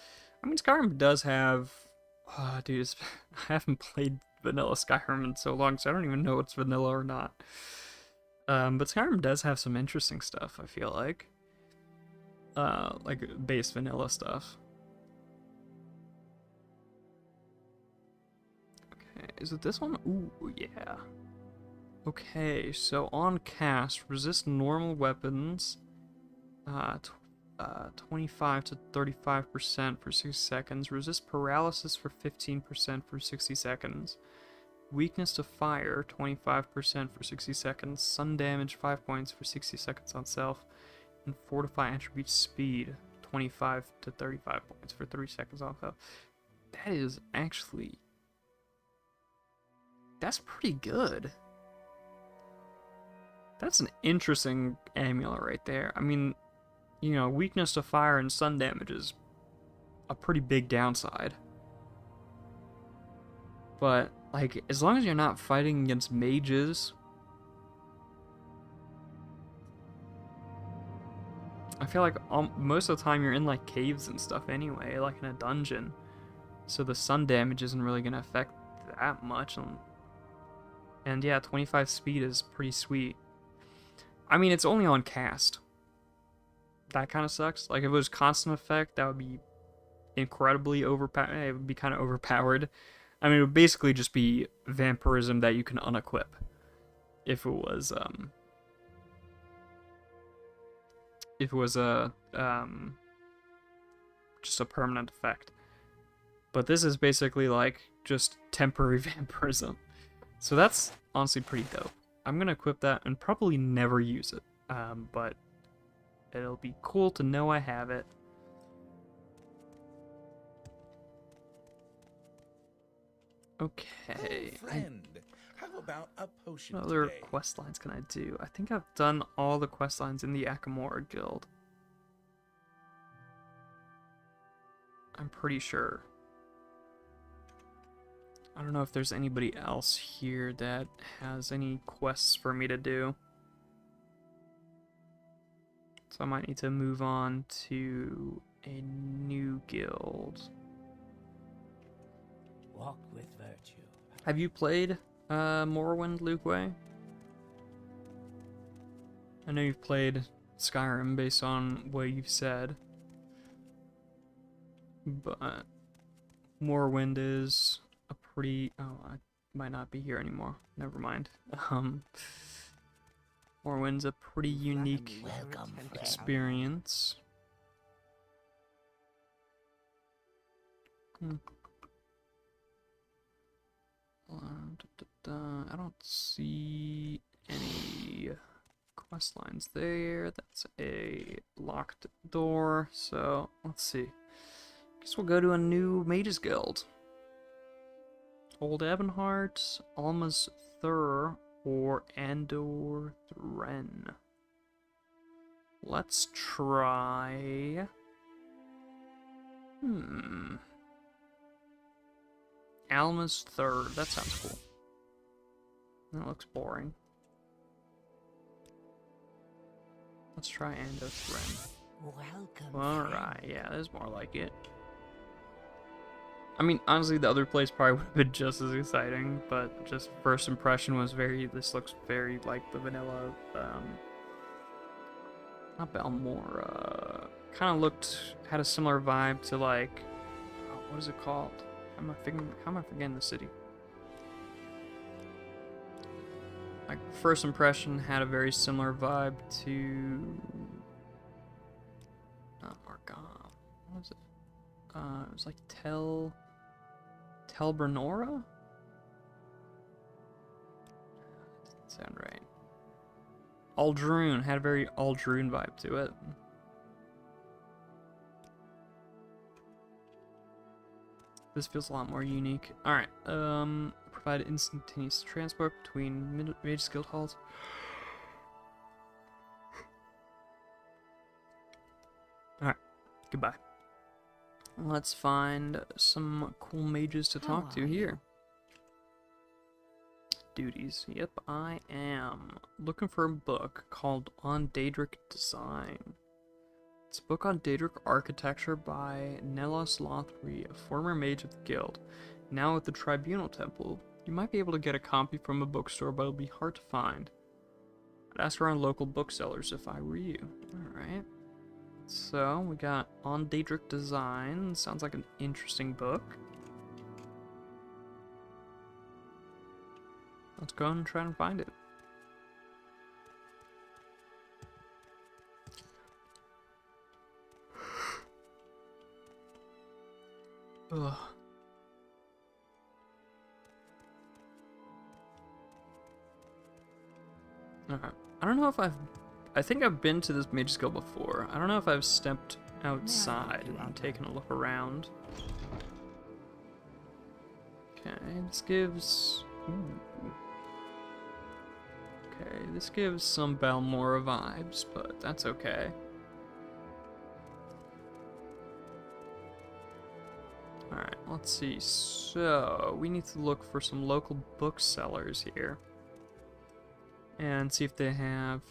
I mean, Skyrim does have... dude, I haven't played vanilla Skyrim in so long, so I don't even know it's vanilla or not. But Skyrim does have some interesting stuff, I feel like. Like base vanilla stuff. is it this one? Ooh, yeah. Okay, so on cast, resist normal weapons, 25 to 35% for 60 seconds. Resist paralysis for 15% for 60 seconds. Weakness to fire, 25% for 60 seconds. Sun damage, 5 points for 60 seconds on self. And fortify attribute speed, 25 to 35 points for 30 seconds on self. That is actually... That's pretty good. That's an interesting amulet right there. I mean, you know, weakness to fire and sun damage is a pretty big downside. But, like, as long as you're not fighting against mages, I feel like most of the time you're in, like, caves and stuff anyway, like in a dungeon. So the sun damage isn't really going to affect that much. And yeah, 25 speed is pretty sweet. I mean, it's only on cast. That kind of sucks. Like, if it was constant effect, that would be incredibly overpowered. It would be kind of overpowered. I mean, it would basically just be vampirism that you can unequip. If it was, just a permanent effect. But this is basically, like, just temporary vampirism. So that's honestly pretty dope. I'm gonna equip that and probably never use it. But it'll be cool to know I have it. Okay. Oh, friend, how about a potion What other today? quest lines can I do? I think I've done all the quest lines in the Akamora Guild. I'm pretty sure. I don't know if there's anybody else here that has any quests for me to do. So I might need to move on to a new guild. Walk with virtue. Have you played Morrowind, Luke Way? I know you've played Skyrim based on what you've said. But Morrowind is a pretty... Oh, I might not be here anymore. Never mind. Morrowind's a pretty unique Welcome, friend. experience. I don't see any quest lines there. That's a locked door. So let's see. Guess we'll go to a new Mages Guild. Old Ebonheart, Alma's Thur, or Andor Thren. Let's try. Alma's Third. That sounds cool. That looks boring. Let's try Andor Thren. Welcome. Alright, yeah, that's more like it. I mean, honestly, the other place probably would have been just as exciting, but just first impression was this looks very like the vanilla, not Balmora, kind of had a similar vibe to like, what is it called? How am I forgetting the city? Like, first impression had a very similar vibe to, not Margam, what was it? It was like Telbranora? Doesn't sound right. Aldrune had a very Aldrune vibe to it. This feels a lot more unique. Alright, provide instantaneous transport between Mages Guild halls. Alright, goodbye. Let's find some cool mages to talk to here. Duties. Yep, I am looking for a book called On Daedric Design. It's a book on Daedric architecture by Nelos Lothri, a former mage of the guild, now at the Tribunal Temple. You might be able to get a copy from a bookstore, but it'll be hard to find. I'd ask around local booksellers if I were you. Alright. So, we got On Daedric Design. Sounds like an interesting book. let's go and try and find it. Ugh. Alright. I don't know if I think I've been to this Mage Guild before. I don't know if I've stepped outside and taken a look around. Okay, this gives... Ooh. Okay, this gives some Balmora vibes, but that's okay. Alright, let's see. So, we need to look for some local booksellers here. And see if they have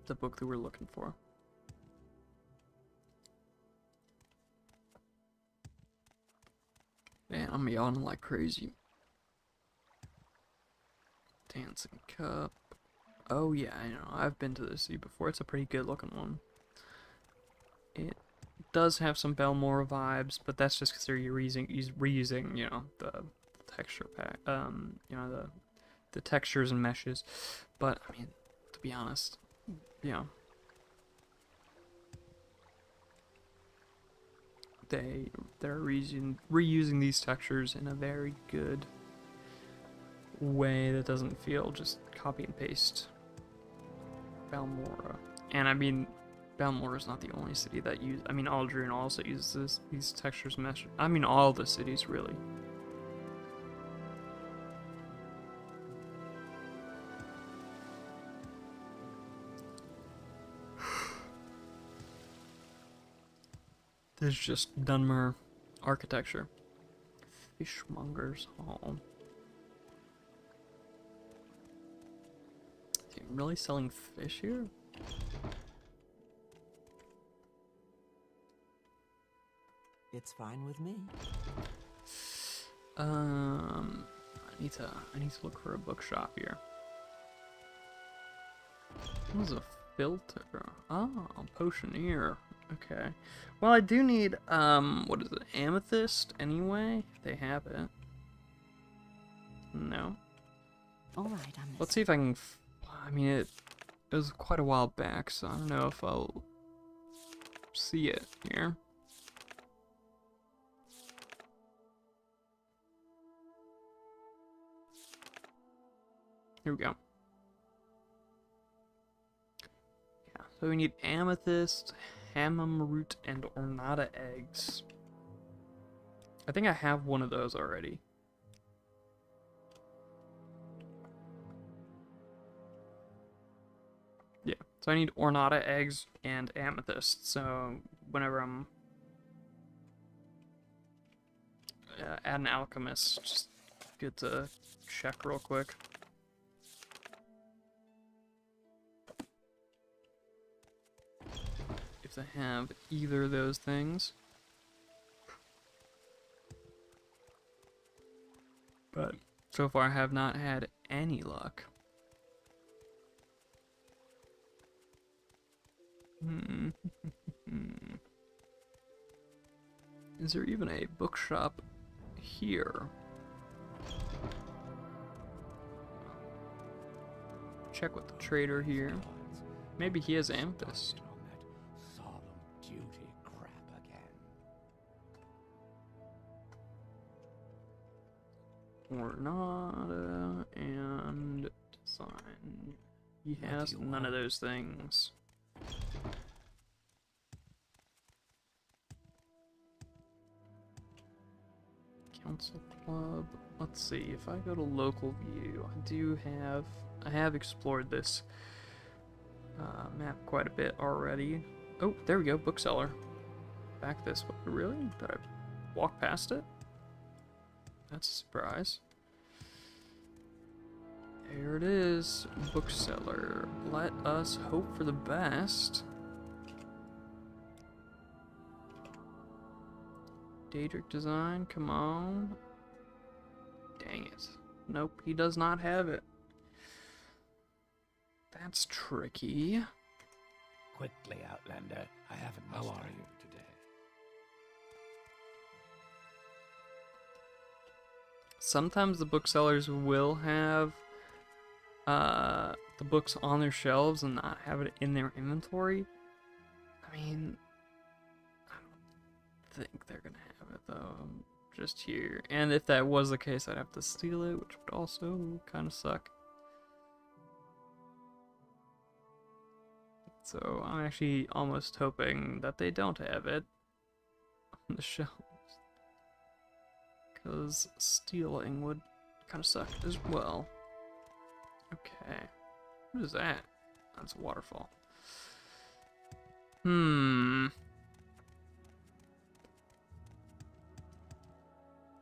the book that we're looking for. Man, I'm yawning like crazy. Dancing Cup. Oh yeah, I know. I've been to this city before. It's a pretty good looking one. It does have some Balmora vibes, but that's just because they're reusing, you know, the texture pack, you know, the textures and meshes. But I mean, to be honest, you know, they're reusing these textures in a very good way that doesn't feel just copy and paste Balmora. And I mean, Balmora is not the only city that I mean, Aldrin also uses these textures and mesh. I mean, all the cities really. There's just Dunmer architecture. Fishmonger's Hall. Is he really selling fish here? It's fine with me. I need to look for a bookshop here. What is a filter? Oh, potioneer. Okay. Well, I do need, what is it, amethyst anyway? If they have it. No. All right, I'm Let's see if I can, I mean, it was quite a while back, so I don't know if I'll see it here. Here we go. Yeah, so we need amethyst, hamam root, and ornata eggs. I think I have one of those already. Yeah, so I need ornata eggs and amethyst, so whenever I'm at an alchemist, just get to check real quick. If they have either of those things. But so far I have not had any luck. Is there even a bookshop here? Check with the trader here. Maybe he has amethyst. Solemn duty crap again. Ornata and design. He has none of those things. Council Club. Let's see, if I go to local view, I have explored this map quite a bit already. Oh, there we go, bookseller. Back this way. Really? Did I walk past it? That's a surprise. There it is, bookseller. Let us hope for the best. Daedric design, come on. Dang it. Nope, he does not have it. That's tricky. Quickly, Outlander. I haven't. How are you today? Sometimes the booksellers will have the books on their shelves and not have it in their inventory. I mean, I don't think they're gonna have it though. Just here. And if that was the case, I'd have to steal it, which would also kind of suck. So I'm actually almost hoping that they don't have it on the shelves. Because stealing would kind of suck as well. Okay. What is that? That's a waterfall.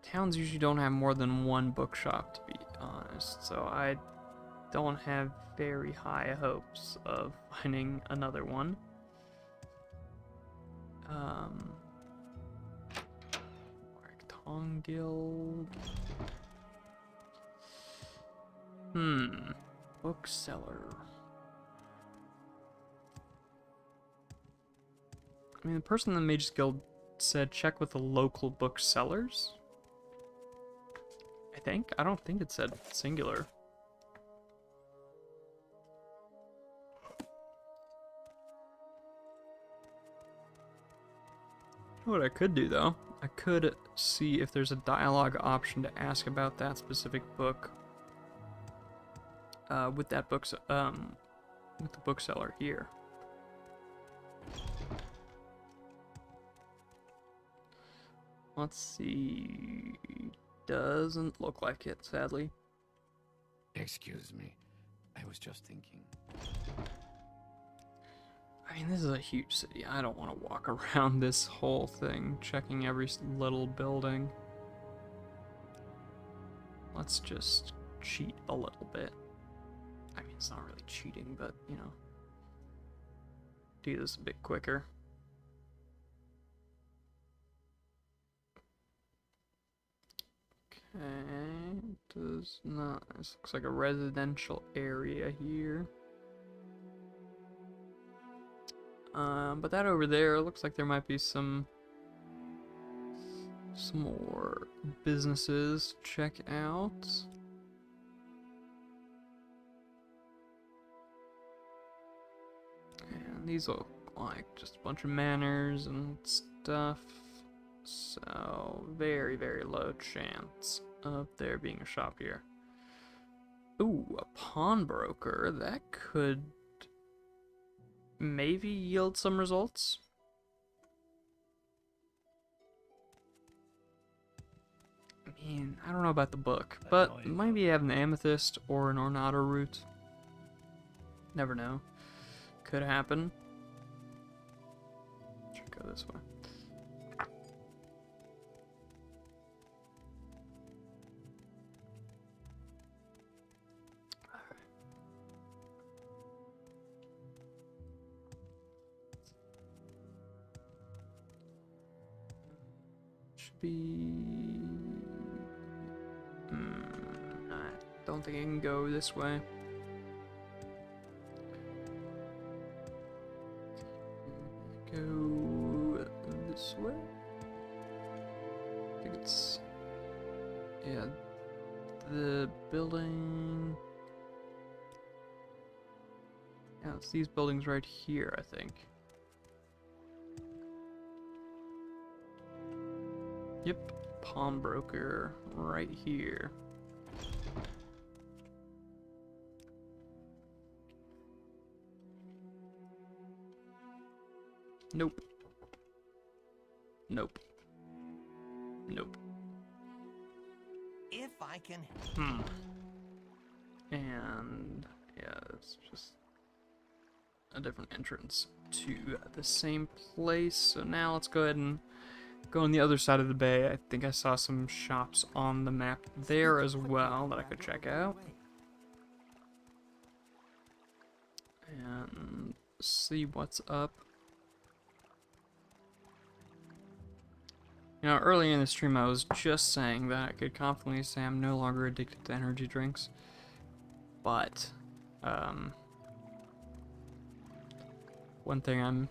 Towns usually don't have more than one bookshop, to be honest, so I don't have very high hopes of finding another one. Rectong Guild. Bookseller. I mean, the person in the Mages Guild said check with the local booksellers. I think? I don't think it said singular. You know what I could do though? I could see if there's a dialogue option to ask about that specific book. With the bookseller here. Let's see. Doesn't look like it, sadly. Excuse me. I was just thinking. I mean, this is a huge city. I don't want to walk around this whole thing, checking every little building. Let's just cheat a little bit. I mean, it's not really cheating, but, you know, do this a bit quicker. Okay, does not. This looks like a residential area here. But that over there looks like there might be some more businesses to check out. And these look like just a bunch of manors and stuff. So, very, very low chance of there being a shop here. Ooh, a pawnbroker. That could maybe yield some results. I mean, I don't know about the book, but maybe have an amethyst or an ornato root. Never know. Could happen. Should go this way. I don't think I can go this way. Go this way? I think it's... yeah, the building... yeah, it's these buildings right here, I think. Yep, pawnbroker right here. Nope. Nope. Nope. If I can. And yeah, it's just a different entrance to the same place. So now let's go ahead and go on the other side of the bay. I think I saw some shops on the map there as well that I could check out. And see what's up. You know, earlier in the stream I was just saying that I could confidently say I'm no longer addicted to energy drinks. But, one thing I'm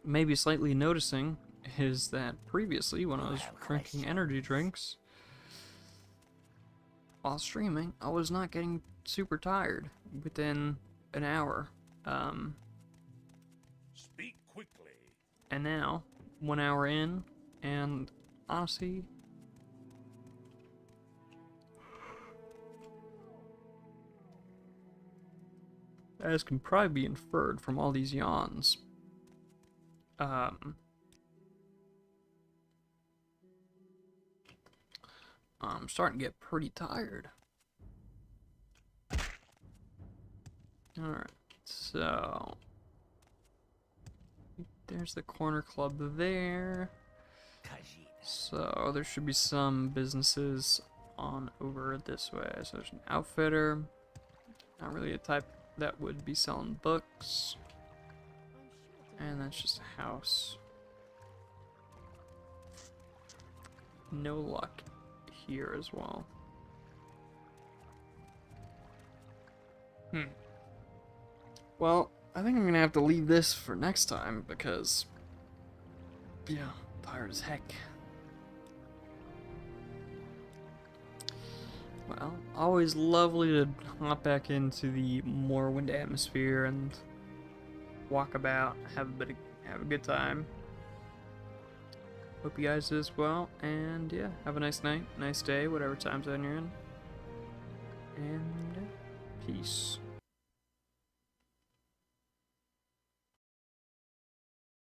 maybe slightly noticing is that previously when I was drinking energy drinks, while streaming, I was not getting super tired within an hour. Speak quickly. And now, 1 hour in, and honestly, as can probably be inferred from all these yawns, I'm starting to get pretty tired. Alright, so there's the corner club there. So there should be some businesses on over this way. So there's an outfitter. Not really a type that would be selling books. And that's just a house. No luck here as well. Well, I think I'm gonna have to leave this for next time because, yeah, I'm tired as heck. Well, always lovely to hop back into the Morrowind atmosphere and walk about, have a good time. Hope you guys do as well, and yeah, have a nice night, nice day, whatever time zone you're in, and peace.